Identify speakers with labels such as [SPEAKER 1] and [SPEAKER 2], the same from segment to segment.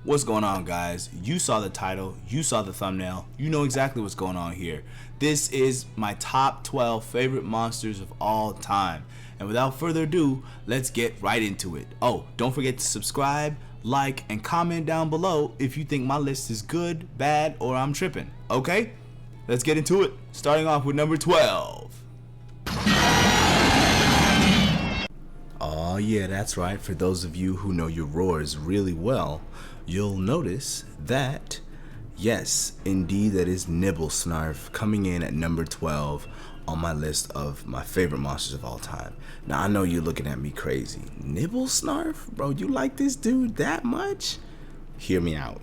[SPEAKER 1] What's going on, guys? You saw the title, you saw the thumbnail, you know exactly what's going on here. This is my top 12 favorite monsters of all time. And without further ado, let's get right into it. Oh, don't forget to subscribe, like, and comment down below if you think my list is good, bad, or I'm tripping. Okay? Let's get into it. Starting off with number 12. Oh yeah, that's right. For those of you who know your roars really well, you'll notice that, yes, indeed, that is Nibblesnarf coming in at number 12 on my list of my favorite monsters of all time. Now, I know you're looking at me crazy. Nibblesnarf? Bro, you like this dude that much? Hear me out,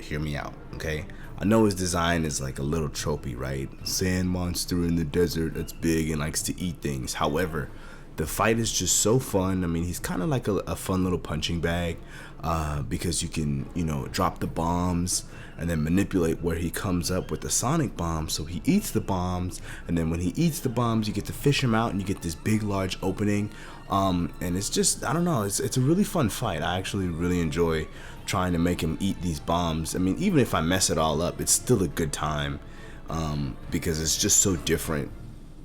[SPEAKER 1] okay? I know his design is like a little tropey, right? Sand monster in the desert that's big and likes to eat things. However, the fight is just so fun. I mean, he's kind of like a fun little punching bag because you can, drop the bombs and then manipulate where he comes up with the sonic bomb. So he eats the bombs, and then when he eats the bombs, you get to fish him out and you get this big, large opening. And it's just, I don't know, it's a really fun fight. I actually really enjoy trying to make him eat these bombs. I mean, even if I mess it all up, it's still a good time because it's just so different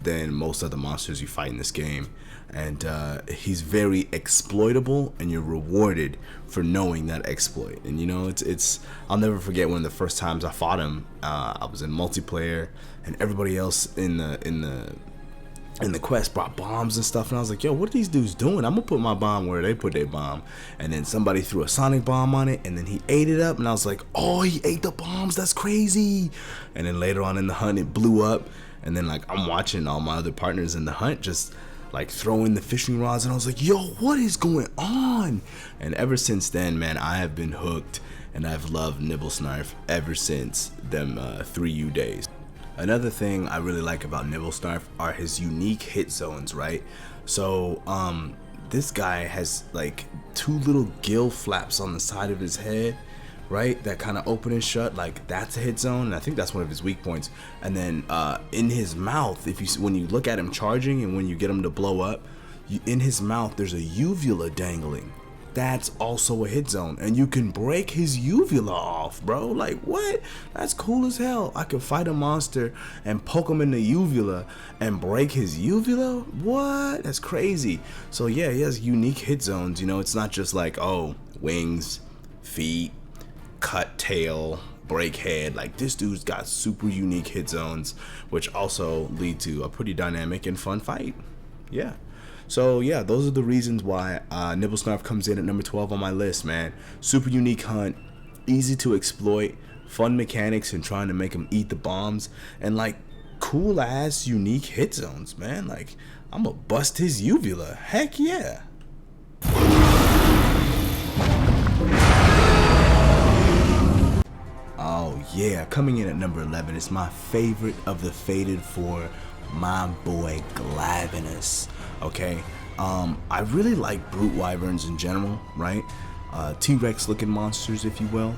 [SPEAKER 1] than most other monsters you fight in this game. And he's very exploitable, and you're rewarded for knowing that exploit. And it's I'll never forget one of the first times I fought him. I was in multiplayer, and everybody else in the quest brought bombs and stuff, and I was like, yo, what are these dudes doing? I'm gonna put my bomb where they put their bomb. And then somebody threw a sonic bomb on it, and then he ate it up, and I was like, oh, he ate the bombs, that's crazy. And then later on in the hunt, it blew up, and then like I'm watching all my other partners in the hunt just like throwing the fishing rods, and I was like, yo, what is going on? And ever since then, man, I have been hooked, and I've loved Nibblesnarf ever since them 3U days. Another thing I really like about Nibblesnarf are his unique hit zones, right? So this guy has like two little gill flaps on the side of his head, right, that kind of open and shut, like that's a hit zone, and I think that's one of his weak points. And then in his mouth, when you look at him charging and when you get him to blow up, in his mouth there's a uvula dangling. That's also a hit zone, and you can break his uvula off, bro. Like, what? That's cool as hell. I could fight a monster and poke him in the uvula and break his uvula? What? That's crazy. So yeah, he has unique hit zones. It's not just like, oh, wings, feet, cut tail, break head. Like, this dude's got super unique hit zones, which also lead to a pretty dynamic and fun fight. Yeah. So yeah, those are the reasons why Nibblesnarf comes in at number 12 on my list, man. Super unique hunt, easy to exploit, fun mechanics and trying to make him eat the bombs, and like cool ass unique hit zones, man. Like, I'm gonna bust his uvula. Heck yeah. Oh yeah, coming in at number 11 is my favorite of the Fated Four, my boy Glavenus. Okay, I really like brute wyverns in general, right? T-Rex looking monsters, if you will.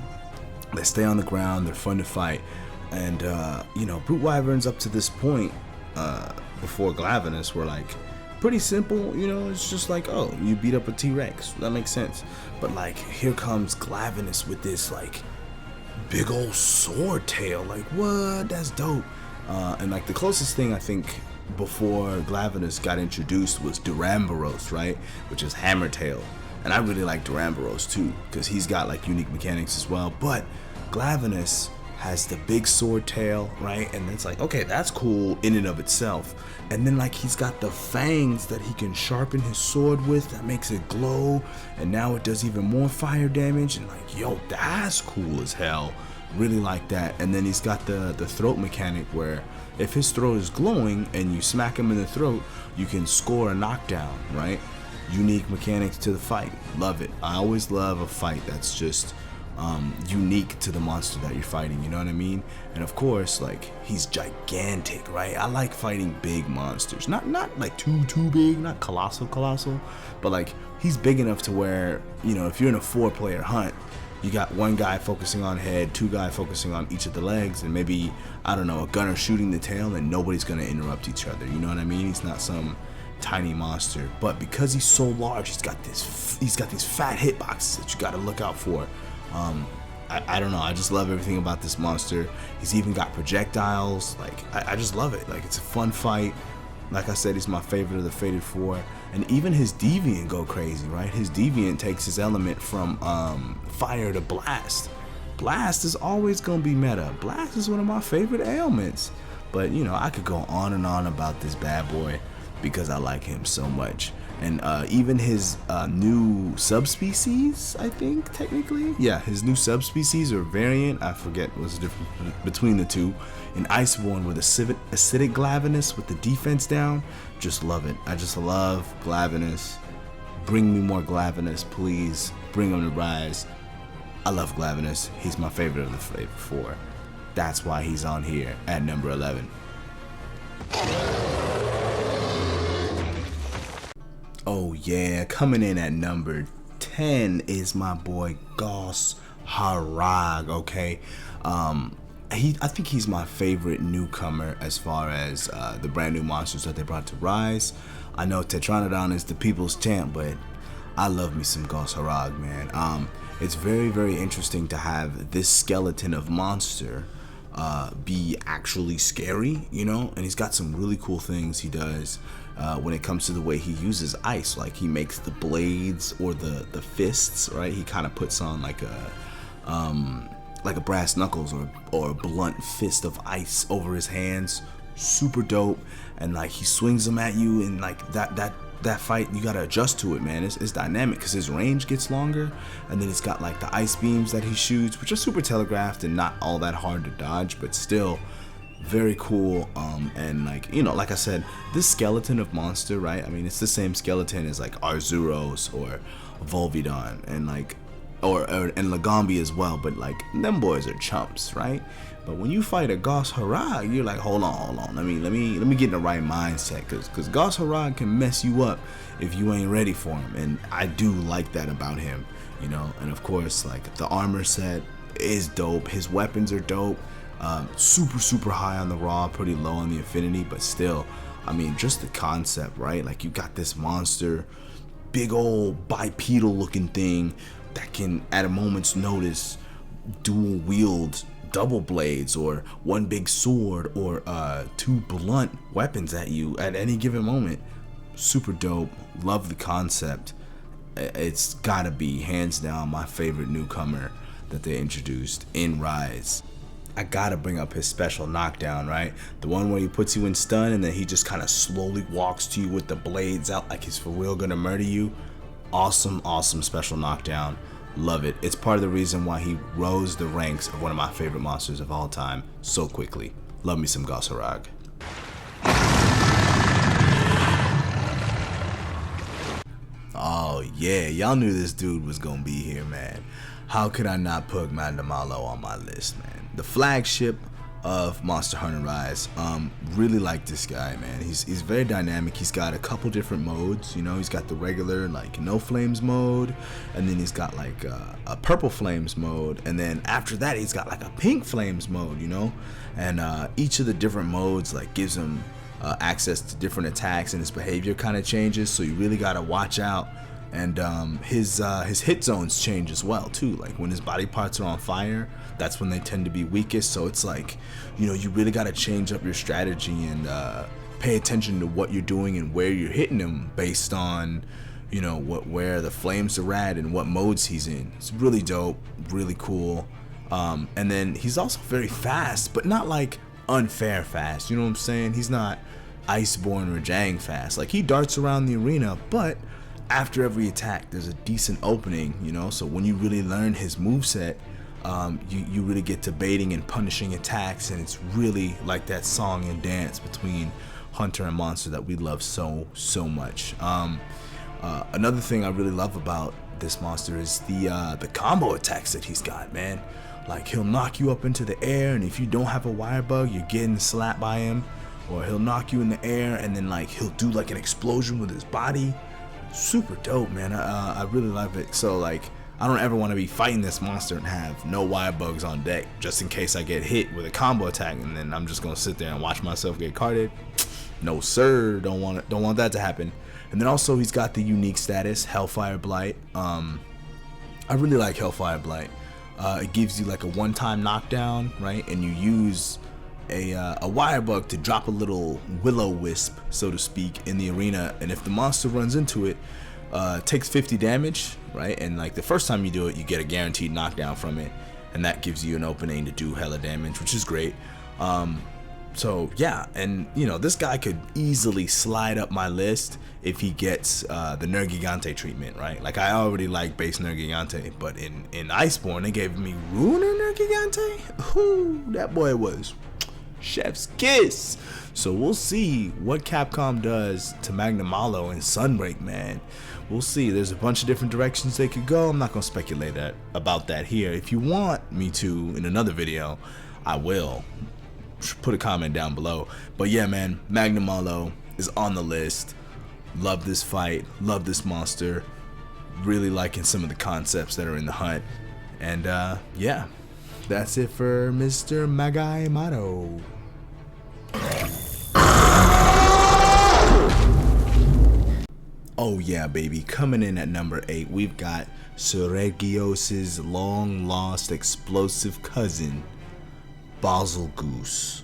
[SPEAKER 1] They stay on the ground, they're fun to fight, and brute wyverns up to this point, before Glavenus, were like pretty simple. It's just like, oh, you beat up a T-Rex, that makes sense. But like, here comes Glavenus with this like big old sword tail. Like, what? That's dope. And like the closest thing I think before Glavenus got introduced was Duramboros, right, which is Hammertail, and I really like Duramboros too because he's got like unique mechanics as well. But Glavenus has the big sword tail, right, and it's like, okay, that's cool in and of itself. And then like he's got the fangs that he can sharpen his sword with that makes it glow, and now it does even more fire damage, and like, yo, that's cool as hell. Really like that. And then he's got the throat mechanic where if his throat is glowing and you smack him in the throat, you can score a knockdown, right? Unique mechanics to the fight. Love it. I always love a fight that's just unique to the monster that you're fighting, you know what I mean? And of course, like, he's gigantic, right? I like fighting big monsters. Not like too big, not colossal, but like he's big enough to where, if you're in a 4-player hunt, you got one guy focusing on head, two guys focusing on each of the legs, and maybe, I don't know, a gunner shooting the tail, and nobody's gonna interrupt each other. You know what I mean? He's not some tiny monster, but because he's so large, he's got these fat hitboxes that you got to look out for. I don't know. I just love everything about this monster. He's even got projectiles. Like, I just love it. Like, it's a fun fight. Like I said, he's my favorite of the Fated Four. And even his Deviant go crazy, right? His Deviant takes his element from fire to blast. Blast is always going to be meta. Blast is one of my favorite ailments. But, you know, I could go on and on about this bad boy because I like him so much. And even his new subspecies, I think, technically. Yeah, his new subspecies or variant, I forget what's the difference between the two. In Iceborne with acidic Glavenus with the defense down. Just love it. I just love Glavenus. Bring me more Glavenus, please. Bring him to Rise. I love Glavenus. He's my favorite of the Fated Four. That's why he's on here at number 11. Oh yeah, coming in at number 10 is my boy Gos Harag, okay? I think he's my favorite newcomer as far as the brand new monsters that they brought to Rise. I know Tetranodon is the people's champ, but I love me some Gos Harag, man. It's very, very interesting to have this skeleton of monster be actually scary, you know, and he's got some really cool things he does when it comes to the way he uses ice. Like, he makes the blades or the fists, right? He kind of puts on like a brass knuckles or a blunt fist of ice over his hands. Super dope. And like, he swings them at you, and like that fight, you gotta adjust to it, man. It's dynamic because his range gets longer, and then he's got like the ice beams that he shoots, which are super telegraphed and not all that hard to dodge, but still very cool. And like, you know, like I said, this skeleton of monster, right? I mean, it's the same skeleton as like Arzuros or Volvidon and like and Lagombi as well, but like, them boys are chumps, right? But when you fight a Gos Harag, you're like, hold on, let me get in the right mindset, because Gos Harag can mess you up if you ain't ready for him, and I do like that about him, you know. And of course, like, the armor set is dope, his weapons are dope, super high on the raw, pretty low on the affinity, but still, I mean, just the concept, right? Like, you got this monster, big old bipedal looking thing that can, at a moment's notice, dual wield double blades or one big sword or two blunt weapons at you at any given moment. Super dope. Love the concept. It's gotta be hands down my favorite newcomer that they introduced in Rise. I gotta bring up his special knockdown, right? The one where he puts you in stun and then he just kind of slowly walks to you with the blades out like he's for real gonna murder you. Awesome special knockdown. Love it. It's part of the reason why he rose the ranks of one of my favorite monsters of all time so quickly. Love me some Gos Harag. Oh yeah, y'all knew this dude was gonna be here, man. How could I not put Mandamalo on my list, man? The flagship of Monster Hunter Rise. Really like this guy, man. He's very dynamic. He's got a couple different modes, you know. He's got the regular like no flames mode, and then he's got like a purple flames mode, and then after that he's got like a pink flames mode, you know. And each of the different modes like gives him access to different attacks, and his behavior kind of changes, so you really gotta watch out. And his hit zones change as well too. Like, when his body parts are on fire, that's when they tend to be weakest. So it's like, you know, you really got to change up your strategy and pay attention to what you're doing and where you're hitting him based on, you know, where the flames are at and what modes he's in. It's really dope, really cool. And then he's also very fast, but not like unfair fast. You know what I'm saying? He's not Iceborne or Jang fast. Like, he darts around the arena, but after every attack there's a decent opening, you know. So when you really learn his moveset, you really get to baiting and punishing attacks, and it's really like that song and dance between hunter and monster that we love so much. Another thing I really love about this monster is the combo attacks that he's got, man. Like, he'll knock you up into the air, and if you don't have a wire bug, you're getting slapped by him. Or he'll knock you in the air, and then like he'll do like an explosion with his body. Super dope, man. I really love it. So like, I don't ever want to be fighting this monster and have no wire bugs on deck, just in case I get hit with a combo attack, and then I'm just gonna sit there and watch myself get carded. No sir, don't want that to happen. And then also he's got the unique status, Hellfire Blight. I really like Hellfire Blight. It gives you like a one-time knockdown, right? And you use a wire bug to drop a little will-o-wisp, so to speak, in the arena, and if the monster runs into it, takes 50 damage, right? And like the first time you do it, you get a guaranteed knockdown from it, and that gives you an opening to do hella damage, which is great. So yeah, and you know, this guy could easily slide up my list if he gets the Nergigante treatment, right? Like I already like base Nergigante, but in Iceborne they gave me Ruiner Nergigante. Ooh, that boy was chef's kiss. So we'll see what Capcom does to Magnamalo and Sunbreak, man. We'll see. There's a bunch of different directions they could go. I'm not gonna speculate about that here. If you want me to in another video, I will. Put a comment down below. But yeah, man, Magnamalo is on the list. Love this fight, love this monster, really liking some of the concepts that are in the hunt. And yeah, that's it for Mr. Magnamalo. Oh yeah, baby, coming in at number 8, we've got Seregios' long-lost explosive cousin, Basilgoose.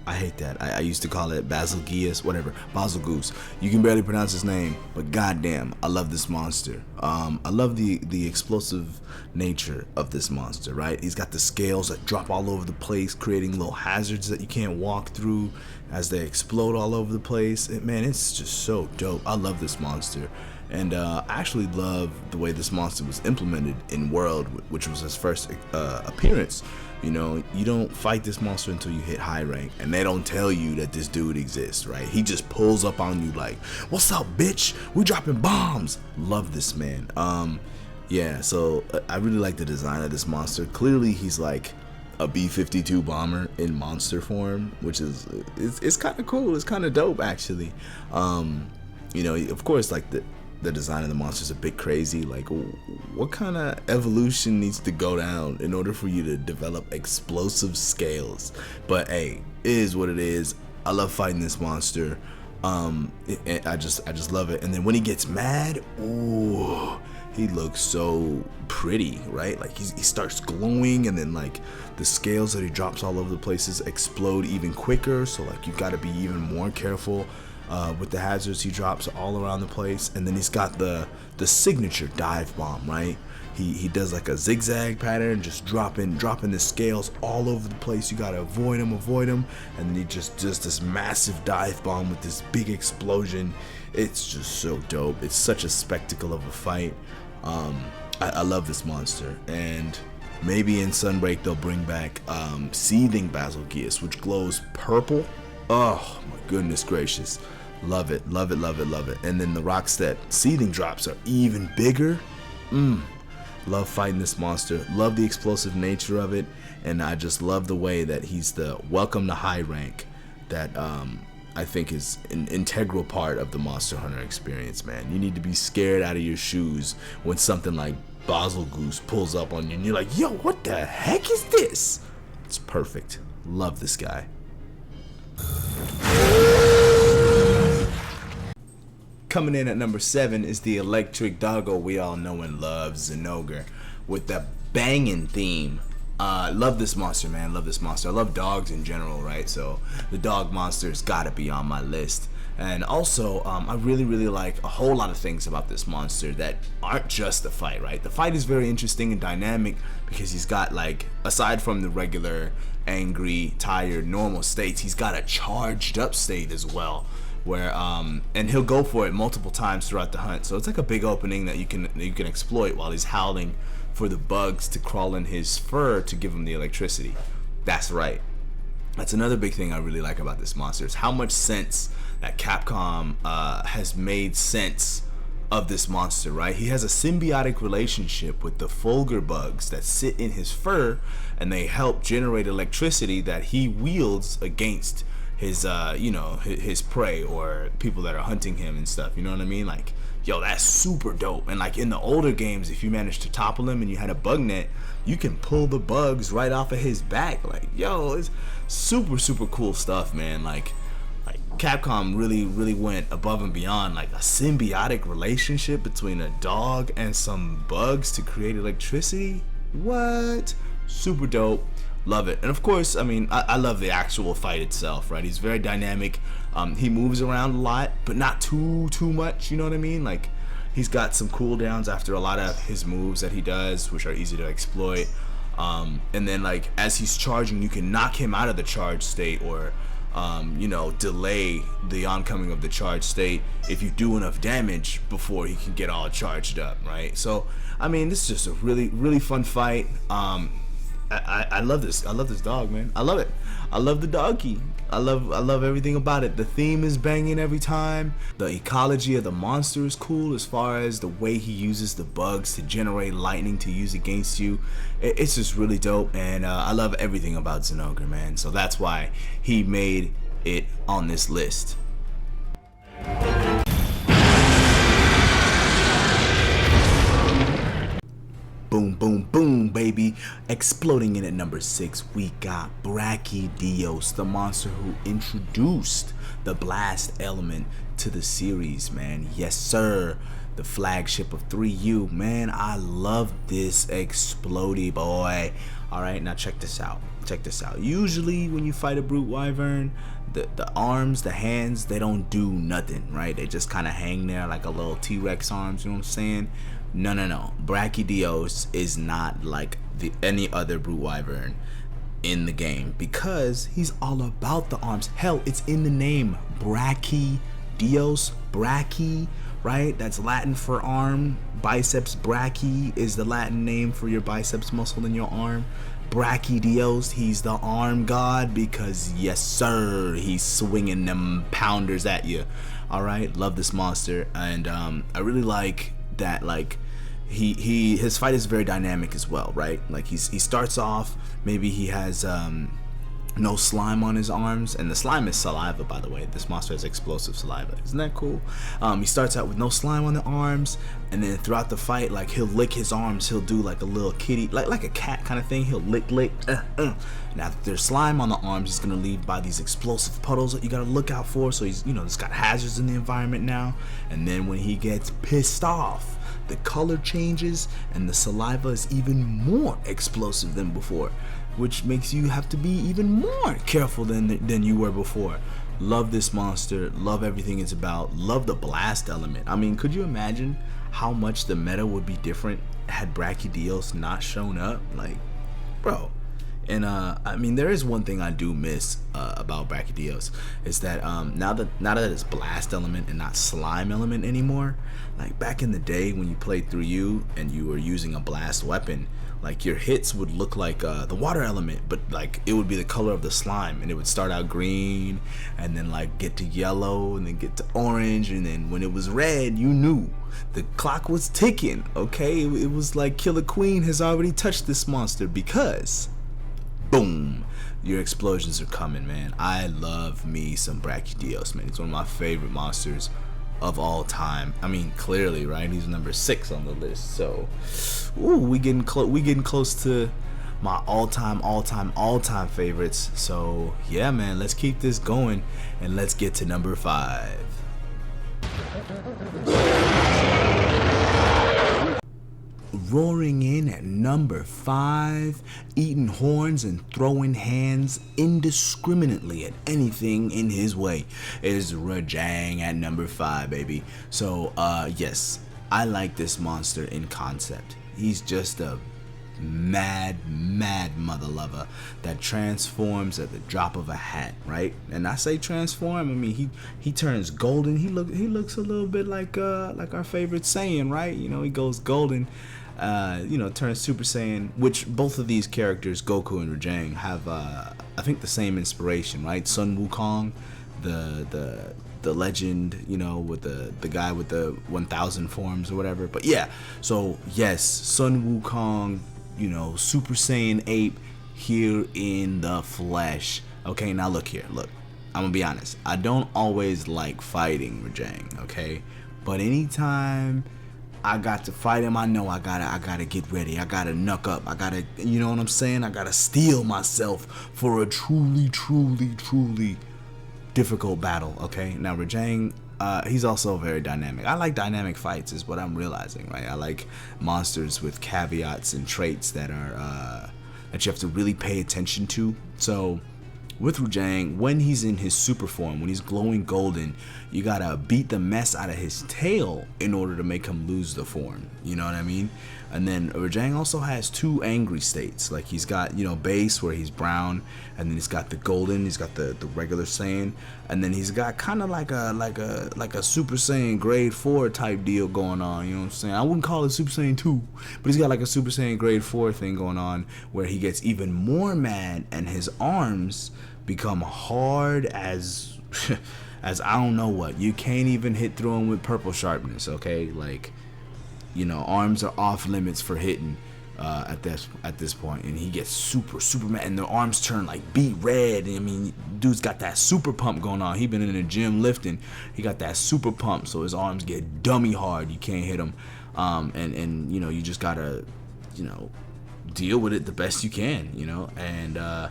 [SPEAKER 1] I hate that. I used to call it Basilgeus, whatever. Basilgoose. You can barely pronounce his name, but goddamn, I love this monster. I love the explosive nature of this monster, right? He's got the scales that drop all over the place, creating little hazards that you can't walk through as they explode all over the place. Man, it's just so dope. I love this monster. And I actually love the way this monster was implemented in World, which was his first appearance. You know, you don't fight this monster until you hit high rank, and they don't tell you that this dude exists, right? He just pulls up on you like, what's up, bitch? We dropping bombs. Love this man. Yeah, so I really like the design of this monster. Clearly he's like a B-52 bomber in monster form, which is it's kind of cool. It's kind of dope, actually. You know, of course, like the design of the monster is a bit crazy. Like, what kind of evolution needs to go down in order for you to develop explosive scales? But hey, it is what it is. I love fighting this monster. I just love it. And then when he gets mad, ooh, he looks so pretty, right? Like he starts glowing, and then like the scales that he drops all over the places explode even quicker. So like you got to be even more careful with the hazards he drops all around the place. And then he's got the signature dive bomb, right? He does like a zigzag pattern, just dropping the scales all over the place. You gotta avoid him, and then he just does this massive dive bomb with this big explosion. It's just so dope. It's such a spectacle of a fight. I love this monster, and maybe in Sunbreak they'll bring back Seething Basilgeus, which glows purple. Oh my goodness gracious, love it, love it, love it, love it. And then the rocks that Seething drops are even bigger. Love fighting this monster, love the explosive nature of it, and I just love the way that he's the welcome to high rank that I think is an integral part of the Monster Hunter experience, man. You need to be scared out of your shoes when something like Basilgoose pulls up on you and you're like, yo, what the heck is this? It's perfect. Love this guy. Coming in at number 7 is the electric doggo we all know and love, Zinogre, with that banging theme. Love this monster, man. Love this monster. I love dogs in general, right? So the dog monster's gotta be on my list. And also, I really like a whole lot of things about this monster that aren't just the fight, right? The fight is very interesting and dynamic because he's got, like, aside from the regular angry, tired, normal states, he's got a charged up state as well, where and he'll go for it multiple times throughout the hunt. So it's like a big opening that you can exploit while he's howling for the bugs to crawl in his fur to give him the electricity. That's right. That's another big thing I really like about this monster, is how much sense that Capcom has made sense of this monster, right? He has a symbiotic relationship with the Fulgur bugs that sit in his fur, and they help generate electricity that he wields against his you know, his prey or people that are hunting him and stuff, you know what I mean? Like, yo, that's super dope. And like in the older games, if you managed to topple him and you had a bug net, you can pull the bugs right off of his back. Like, yo, it's super cool stuff, man. Like Capcom really went above and beyond, like a symbiotic relationship between a dog and some bugs to create electricity. What? Super dope. Love it. And of course, I mean, I love the actual fight itself, right? He's very dynamic. He moves around a lot, but not too much, you know what I mean? Like, he's got some cooldowns after a lot of his moves that he does, which are easy to exploit. And then, like, as he's charging, you can knock him out of the charge state, or you know, delay the oncoming of the charge state if you do enough damage before he can get all charged up, right? So, I mean, this is just a really fun fight. I love this. I love this dog, man. I love it. I love the doggy. I love everything about it. The theme is banging every time. The ecology of the monster is cool, as far as the way he uses the bugs to generate lightning to use against you. It's just really dope, and I love everything about Zinogre, man. So that's why he made it on this list. Boom, boom, boom, baby. Exploding in at number 6, we got Brachydios, the monster who introduced the blast element to the series, man. Yes, sir. The flagship of 3U, man. I love this explodey boy. All right, now check this out. Check this out. Usually when you fight a brute wyvern, the arms, the hands, they don't do nothing, right? They just kind of hang there like a little T-Rex arms, you know what I'm saying? No. Brachydios is not like any other brute wyvern in the game, because he's all about the arms. Hell, it's in the name. Brachydios, brachy, right? That's Latin for arm. Biceps brachy is the Latin name for your biceps muscle in your arm. Brachydios, he's the arm god, because yes sir, he's swinging them pounders at you. All right, love this monster, and I really like that, like, his fight is very dynamic as well, right? Like, he starts off, maybe he has no slime on his arms, and the slime is saliva, by the way. This monster has explosive saliva. Isn't that cool? He starts out with no slime on the arms, and then throughout the fight, like, he'll lick his arms. He'll do like a little kitty, like a cat kind of thing. He'll lick. Now if there's slime on the arms, he's gonna leave by these explosive puddles that you gotta look out for. So he's, you know, it's got hazards in the environment now. And then when he gets pissed off, the color changes and the saliva is even more explosive than before, which makes you have to be even more careful than you were before. Love this monster, love everything it's about, love the blast element. I mean, could you imagine how much the meta would be different had Brachydios not shown up? Like, bro. And I mean, there is one thing I do miss about Brachydios, is that now that it's blast element and not slime element anymore, like back in the day when you played through you and you were using a blast weapon, like your hits would look like the water element, but like it would be the color of the slime, and it would start out green and then like get to yellow and then get to orange, and then when it was red, you knew the clock was ticking. Okay, it was like Killer Queen has already touched this monster, because boom, your explosions are coming, man. I love me some Brachydios, man. It's one of my favorite monsters of all time. I mean, clearly, right? He's number 6 on the list. So, ooh, we getting close to my all-time favorites. So, yeah, man, let's keep this going and let's get to number 5. Roaring in at number 5, eating horns and throwing hands indiscriminately at anything in his way, is Rajang at number 5, baby. So, yes, I like this monster in concept. He's just a mad mother lover that transforms at the drop of a hat, right? And I say transform, I mean he turns golden. He looks a little bit like our favorite Saiyan, right? You know, he goes golden. You know, turns Super Saiyan, which both of these characters, Goku and Rajang, have I think the same inspiration, right? Sun Wukong, the legend, you know, with the guy with the 1000 forms or whatever. But yeah, so yes, Sun Wukong, you know, Super Saiyan ape here in the flesh. Okay, now look here, look. I'm gonna be honest. I don't always like fighting Rajang, okay? But anytime I got to fight him, I know I gotta get ready. I gotta knuck up. I gotta, you know what I'm saying? I gotta steel myself for a truly difficult battle. Okay, now Rajang, he's also very dynamic. I like dynamic fights, is what I'm realizing, right? I like monsters with caveats and traits that are that you have to really pay attention to. So with Rujang, when he's in his super form, when he's glowing golden, you gotta beat the mess out of his tail in order to make him lose the form. You know what I mean? And then Rujang also has two angry states. Like he's got, you know, base where he's brown, and then he's got the golden, he's got the regular Saiyan, and then he's got kind of like a Super Saiyan grade 4 type deal going on. You know what I'm saying? I wouldn't call it Super Saiyan 2, but he's got like a Super Saiyan grade 4 thing going on where he gets even more mad and his arms become hard as as I don't know what. You can't even hit through them with purple sharpness, okay? Like, you know, arms are off limits for hitting at this point, and he gets super mad, and the arms turn like beet red. I mean, dude's got that super pump going on. He been in the gym lifting. He got that super pump, so his arms get dummy hard. You can't hit him, and you know, you just gotta, you know, deal with it the best you can, you know. And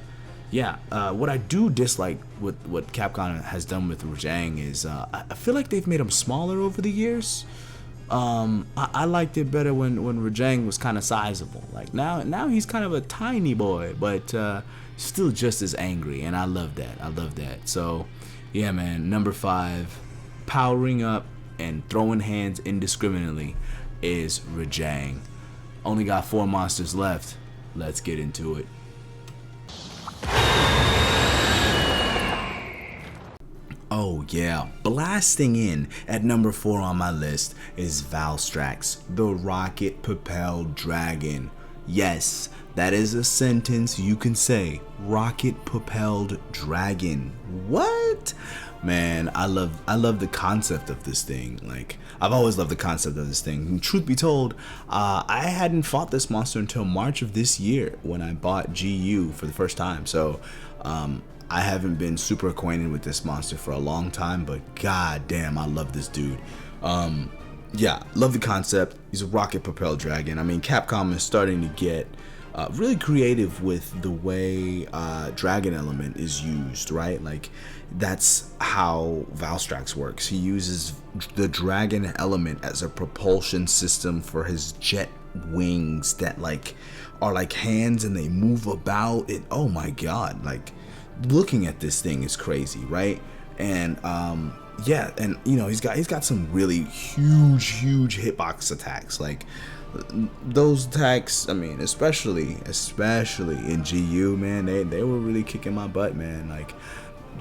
[SPEAKER 1] yeah, what I do dislike with what Capcom has done with Rujang is I feel like they've made him smaller over the years. I liked it better when Rujang was kind of sizable. Like now he's kind of a tiny boy, but still just as angry, and I love that. So yeah, man, number 5, powering up and throwing hands indiscriminately is Rujang. Only got 4 monsters left. Let's get into it. Oh yeah, blasting in at number 4 on my list is Valstrax, the rocket-propelled dragon. Yes, that is a sentence you can say, rocket-propelled dragon. What? Man, I love the concept of this thing. Like, I've always loved the concept of this thing. And truth be told, I hadn't fought this monster until March of this year when I bought GU for the first time. So, I haven't been super acquainted with this monster for a long time, but god damn, I love this dude. Yeah, love the concept. He's a rocket propelled dragon. I mean, Capcom is starting to get really creative with the way dragon element is used, right? Like, that's how Valstrax works. He uses the dragon element as a propulsion system for his jet wings that like are like hands, and they move about. It, oh my god, like, looking at this thing is crazy, right? And yeah, and you know, he's got some really huge hitbox attacks. Like, those attacks, I mean, especially in GU, man, they were really kicking my butt, man. Like,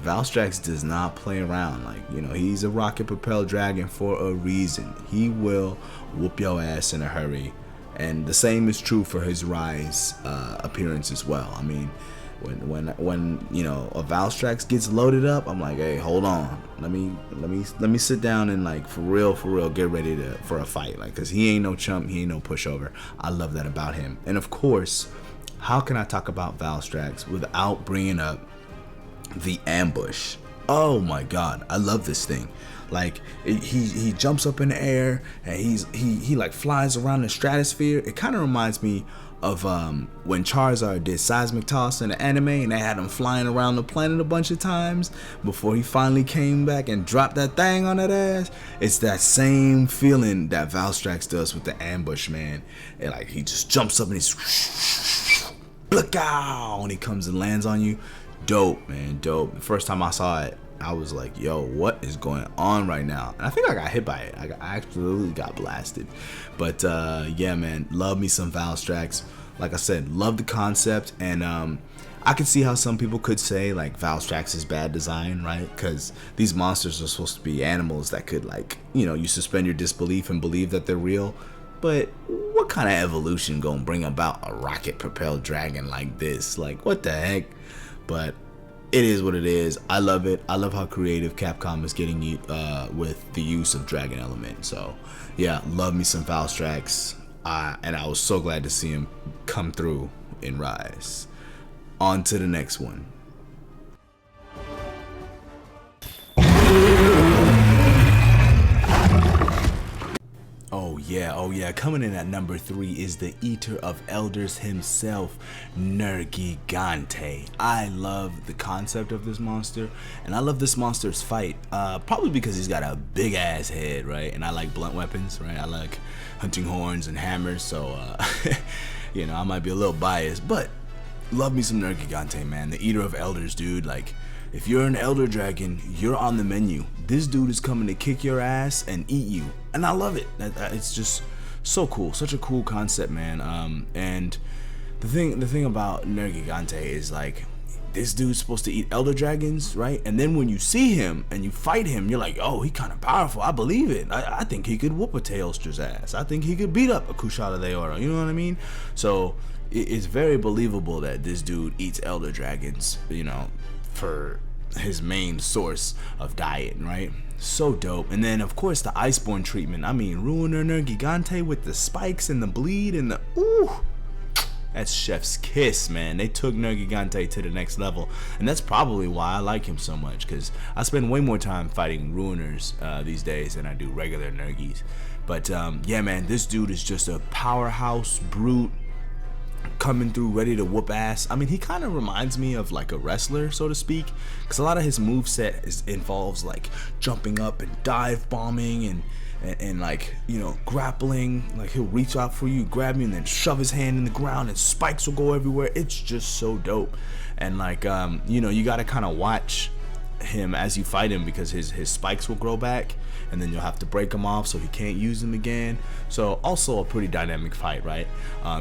[SPEAKER 1] Valstrax does not play around. Like, you know, he's a rocket propelled dragon for a reason. He will whoop your ass in a hurry, and the same is true for his Rise appearance as well. I mean, when you know, a Valstrax gets loaded up, I'm like, hey, hold on, let me sit down and, like, for real get ready for a fight, like, cause he ain't no chump, he ain't no pushover. I love that about him. And of course, how can I talk about Valstrax without bringing up the ambush? Oh my god, I love this thing. Like, he jumps up in the air, and he like flies around the stratosphere. It kind of reminds me of when Charizard did seismic toss in the anime, and they had him flying around the planet a bunch of times before he finally came back and dropped that thing on that ass. It's that same feeling that Valstrax does with the ambush, man. And like, he just jumps up and he's look out when he comes and lands on you. Dope, man, dope. The first time I saw it, I was like, yo, what is going on right now? And I think I got hit by it. I absolutely got blasted. But yeah, man, love me some Valstrax. Like I said, love the concept. And I can see how some people could say, like, Valstrax is bad design, right? Because these monsters are supposed to be animals that could, like, you know, you suspend your disbelief and believe that they're real. But what kind of evolution gonna bring about a rocket propelled dragon like this? Like, what the heck? But it is what it is. I love it. I love how creative Capcom is getting with the use of dragon element. So yeah, love me some Valstrax. And I was so glad to see him come through in Rise. On to the next one. Oh yeah, oh yeah. Coming in at number 3 is the Eater of Elders himself, Nergigante. I love the concept of this monster, and I love this monster's fight. Probably because he's got a big ass head, right? And I like blunt weapons, right? I like hunting horns and hammers, so you know, I might be a little biased, but love me some Nergigante, man. The Eater of Elders, dude. Like, if you're an Elder Dragon, you're on the menu. This dude is coming to kick your ass and eat you, and I love it. It's just so cool, such a cool concept, man. And the thing about Nergigante is, like, this dude's supposed to eat Elder Dragons, right? And then when you see him and you fight him, you're like, oh, he kind of powerful. I believe it. I think he could whoop a Teostra's ass. I think he could beat up a Kushala de Oro. You know what I mean? So it's very believable that this dude eats Elder Dragons, you know, for his main source of diet, right? So dope. And then, of course, the Iceborne treatment. I mean, Ruiner Nergigante with the spikes and the bleed and the ooh, that's chef's kiss, man. They took Nergigante to the next level, and that's probably why I like him so much, because I spend way more time fighting Ruiners these days than I do regular Nergis. But yeah, man, this dude is just a powerhouse brute, coming through ready to whoop ass. I mean, he kind of reminds me of like a wrestler, so to speak, because a lot of his moveset involves like jumping up and dive bombing and like, you know, grappling. Like, he'll reach out for you, grab you, and then shove his hand in the ground, and spikes will go everywhere. It's just so dope. And like, you know, you got to kind of watch him as you fight him, because his spikes will grow back, and then you'll have to break them off so he can't use them again. So also a pretty dynamic fight, right?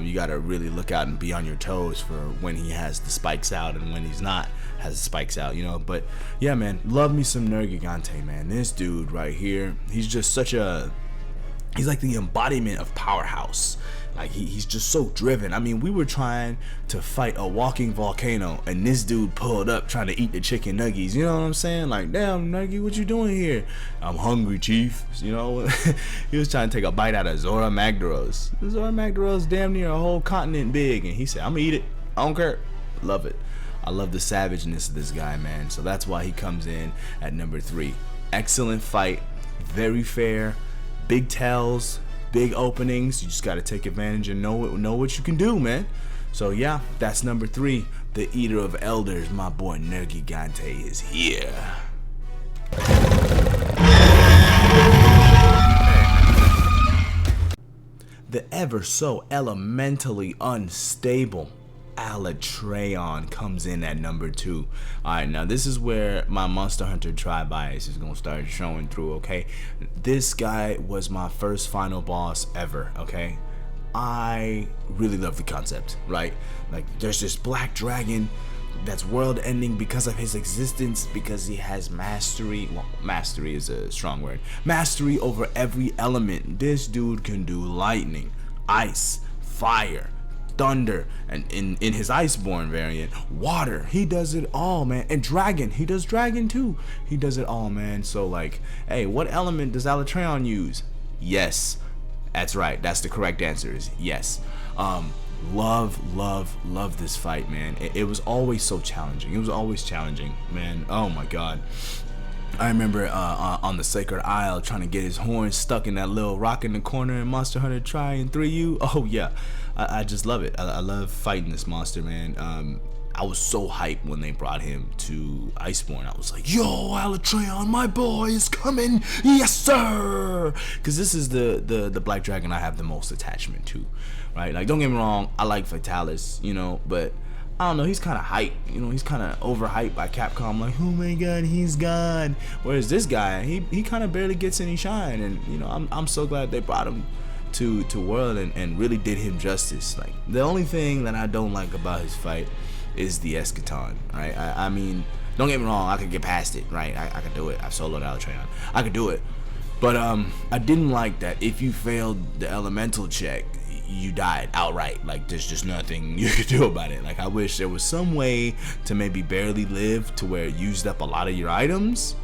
[SPEAKER 1] You got to really look out and be on your toes for when he has the spikes out and when he's not has the spikes out, you know. But yeah, man, love me some Nergigante, man. This dude right here, he's just he's like the embodiment of powerhouse. Like, he's just so driven. I mean, we were trying to fight a walking volcano, and this dude pulled up trying to eat the chicken nuggies. You know what I'm saying? Like, damn, Nuggie, what you doing here? I'm hungry, chief. You know, he was trying to take a bite out of Zora Magdaros. Zora Magdaros damn near a whole continent big, and he said, I'm gonna eat it. I don't care. Love it. I love the savageness of this guy, man. So that's why he comes in at number 3. Excellent fight, very fair, big tells, big openings. You just got to take advantage and know what you can do, man. So yeah, that's number 3. The Eater of Elders, my boy Nergigante, is here. The ever so elementally unstable Alatreon comes in at number 2. Alright, now this is where my Monster Hunter tribe bias is gonna start showing through, okay? This guy was my first final boss ever, okay? I really love the concept, right? Like, there's this black dragon that's world ending because of his existence, because he has mastery. Well, mastery is a strong word. Mastery over every element. This dude can do lightning, ice, fire, thunder, and in his Iceborne variant, water. He does it all, man. And dragon, he does dragon too. He does it all, man. So like, hey, what element does Alatreon use? Yes, that's right. That's the correct answer, is yes. Love this fight, man. It was always so challenging. It was always challenging, man. Oh my god. I remember on the Sacred Isle trying to get his horn stuck in that little rock in the corner in Monster Hunter Try and 3U. Oh yeah, I just love it. I love fighting this monster, man. I was so hyped when they brought him to Iceborne. I was like, yo, Alatreon, my boy is coming. Yes, sir. Because this is the black dragon I have the most attachment to, right? Like, don't get me wrong, I like Vitalis, you know, but I don't know, he's kind of hyped, you know, he's kind of overhyped by Capcom, like, oh my god, he's gone. Whereas this guy, he kind of barely gets any shine, and, you know, I'm so glad they brought him to World and really did him justice. Like, the only thing that I don't like about his fight is the eschaton, right? I mean, don't get me wrong, I could get past it, right? I could do it. I've soloed Alatreon. I could do it. But I didn't like that if you failed the elemental check, you died outright. Like, there's just nothing you could do about it. Like, I wish there was some way to maybe barely live to where it used up a lot of your items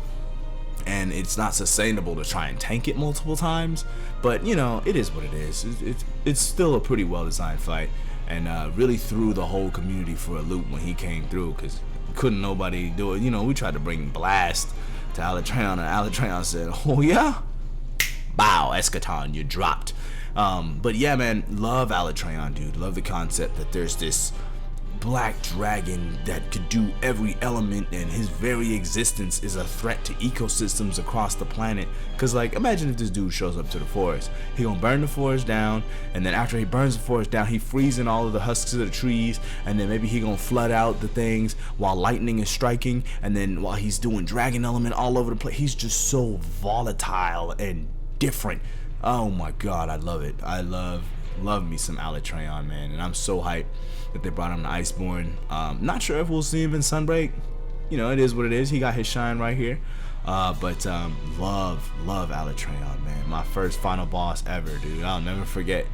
[SPEAKER 1] and it's not sustainable to try and tank it multiple times. But, you know, it is what it is. It's still a pretty well designed fight, and really threw the whole community for a loop when he came through, because couldn't nobody do it. You know, we tried to bring Blast to Alatreon, and Alatreon said, oh yeah? Bow, eschaton, you dropped. But yeah, man, love Alatreon, dude. Love the concept that there's this black dragon that could do every element, and his very existence is a threat to ecosystems across the planet. Cause like, imagine if this dude shows up to the forest, he gonna burn the forest down, and then after he burns the forest down, he freezing all of the husks of the trees, and then maybe he gonna flood out the things while lightning is striking, and then while he's doing dragon element all over the place. He's just so volatile and different. Oh my god, I love it. I love me some Alatreon, man, and I'm so hyped that they brought him to Iceborne. Not sure if we'll see him in Sunbreak. You know, it is what it is. He got his shine right here. But love Alatreon, man. My first final boss ever, dude. I'll never forget,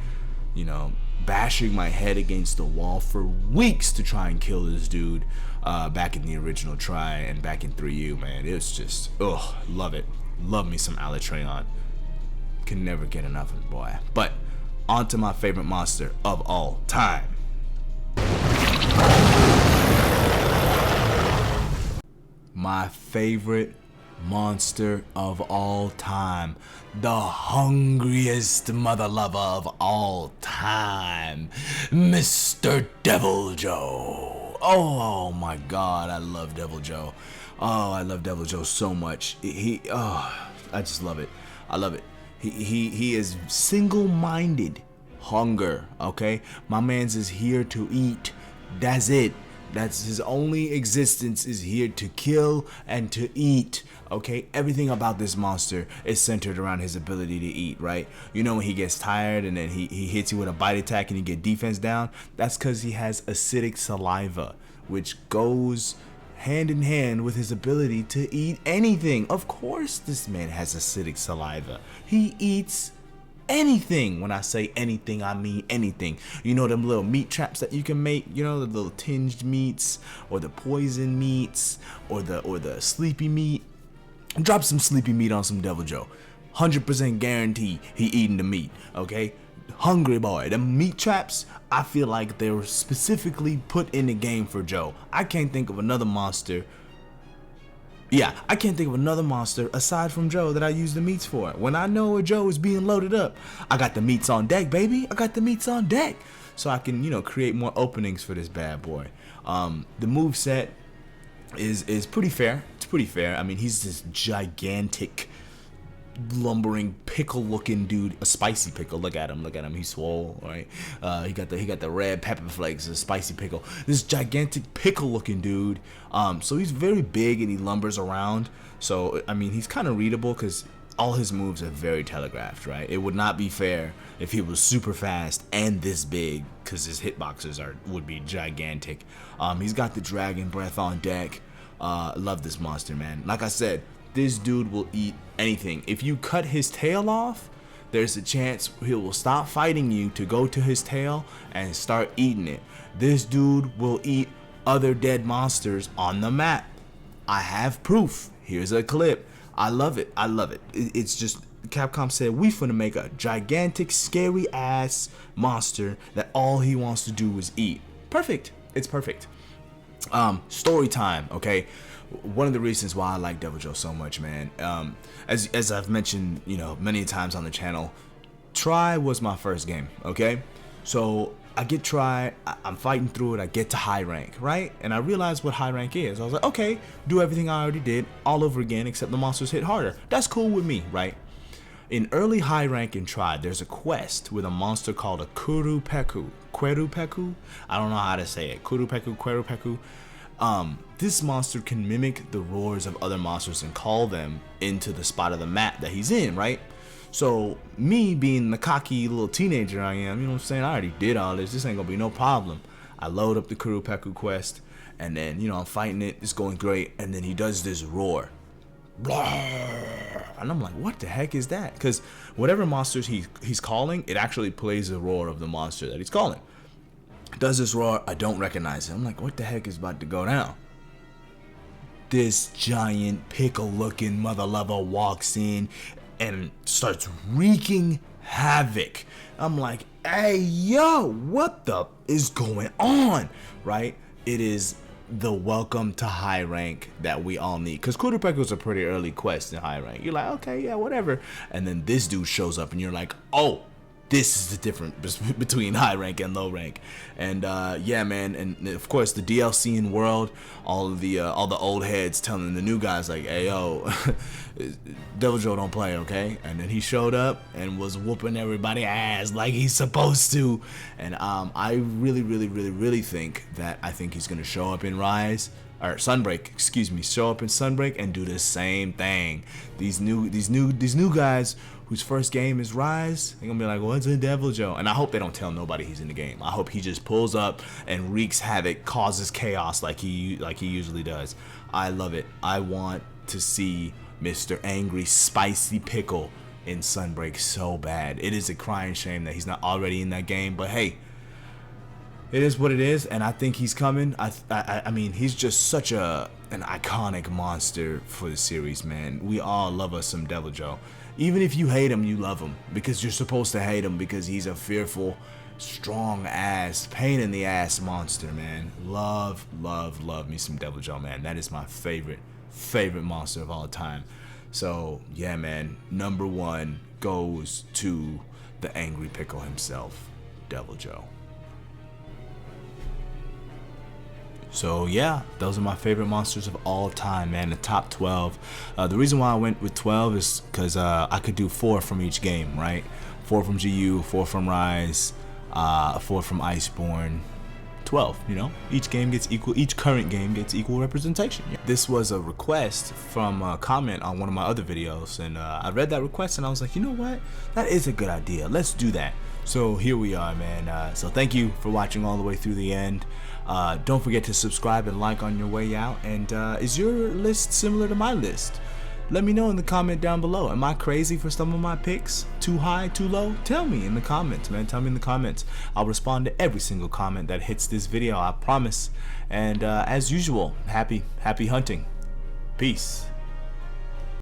[SPEAKER 1] you know, bashing my head against the wall for weeks to try and kill this dude back in the original try and back in 3U, man. It was just, ugh, love it. Love me some Alatreon. Can never get enough of it, boy. But on to my favorite monster of all time. My favorite monster of all time. The hungriest mother lover of all time. Mr. Devil Joe. Oh my god, I love Devil Joe. Oh, I love Devil Joe so much. I just love it. I love it. He is single-minded hunger, okay? My man's is here to eat. That's it. That's his only existence, is here to kill and to eat, okay? Everything about this monster is centered around his ability to eat, right? You know, when he gets tired and then he hits you with a bite attack and you get defense down, that's because he has acidic saliva, which goes hand in hand with his ability to eat anything. Of course this man has acidic saliva. He eats anything. When I say anything, I mean anything. You know them little meat traps that you can make, you know, the little tinged meats or the poison meats or the sleepy meat. Drop some sleepy meat on some Devil Joe. 100% guarantee he eating the meat, okay? Hungry boy. The meat traps, I feel like they were specifically put in the game for Joe. I can't think of another monster. Yeah, I can't think of another monster aside from Joe that I use the meats for. When I know a Joe is being loaded up, I got the meats on deck, baby. I got the meats on deck. So I can, you know, create more openings for this bad boy. The moveset is pretty fair. It's pretty fair. I mean, he's this gigantic, lumbering pickle looking dude, a spicy pickle. Look at him, he's swole, right? He got the red pepper flakes, a spicy pickle, this gigantic pickle looking dude. So he's very big and he lumbers around, so I mean, he's kind of readable because all his moves are very telegraphed, right? It would not be fair if he was super fast and this big, because his hitboxes would be gigantic. He's got the dragon breath on deck. Love this monster, man. Like I said, this dude will eat anything. If you cut his tail off, there's a chance he will stop fighting you to go to his tail and start eating it. This dude will eat other dead monsters on the map. I have proof. Here's a clip. I love it. I love it. It's just, Capcom said, we finna make a gigantic, scary ass monster that all he wants to do is eat. Perfect. It's perfect. Story time, okay? One of the reasons why I like Devil Joe so much, man, as I've mentioned, you know, many times on the channel, Try was my first game, okay? So I get Try, I'm fighting through it, I get to high rank, right? And I realized what high rank is. I was like, okay, do everything I already did all over again, except the monsters hit harder. That's cool with me, right? In early high rank in Try, there's a quest with a monster called a Kurupeku. Querupeku? I don't know how to say it. Kurupeku, Querupeku. This monster can mimic the roars of other monsters and call them into the spot of the map that he's in, right? So me being the cocky little teenager I am, you know what I'm saying, I already did all this ain't gonna be no problem. I load up the Kurupeku quest, and then, you know, I'm fighting it, it's going great, and then he does this roar. And I'm like, what the heck is that? Because whatever monsters he's calling, it actually plays the roar of the monster that he's calling. Does this roar, I don't recognize it. I'm like, what the heck is about to go down? This giant pickle looking mother lover walks in and starts wreaking havoc. I'm like, hey yo, what the is going on? Right? It is the welcome to high rank that we all need, because Kurupeku was a pretty early quest in high rank. You're like, okay, yeah, whatever. And then this dude shows up and you're like, oh, this is the difference between high rank and low rank. And yeah, man, and of course the DLC in world, all the old heads telling the new guys like, hey yo, Devil Joe don't play, okay? And then he showed up and was whooping everybody ass like he's supposed to. And I really think that he's gonna show up in Rise or Sunbreak, excuse me, show up in Sunbreak and do the same thing. These new guys whose first game is Rise, they're gonna be like, what's a Devil Joe? And I hope they don't tell nobody he's in the game. I hope he just pulls up and wreaks havoc, causes chaos like he usually does. I love it. I want to see Mr. Angry Spicy Pickle in Sunbreak so bad. It is a crying shame that he's not already in that game, but hey, it is what it is, and I think he's coming. I mean, he's just such an iconic monster for the series, man. We all love us some Devil Joe. Even if you hate him, you love him, because you're supposed to hate him, because he's a fearful, strong ass, pain in the ass monster, man. Love me some Devil Joe, man. That is my favorite monster of all time. So yeah, man, number 1 goes to the Angry Pickle himself, Devil Joe. So yeah, those are my favorite monsters of all time, man. The top 12. The reason why I went with 12 is because I could do 4 from each game, right? 4 from GU, 4 from Rise, 4 from Iceborne. 12, you know, each current game gets equal representation. This was a request from a comment on one of my other videos, and I read that request and I was like, you know what, that is a good idea, let's do that. So here we are, man. So thank you for watching all the way through the end. Don't forget to subscribe and like on your way out. And is your list similar to my list? Let me know in the comment down below. Am I crazy for some of my picks? Too high, too low? Tell me in the comments, man. Tell me in the comments. I'll respond to every single comment that hits this video, I promise. And as usual, happy hunting. Peace.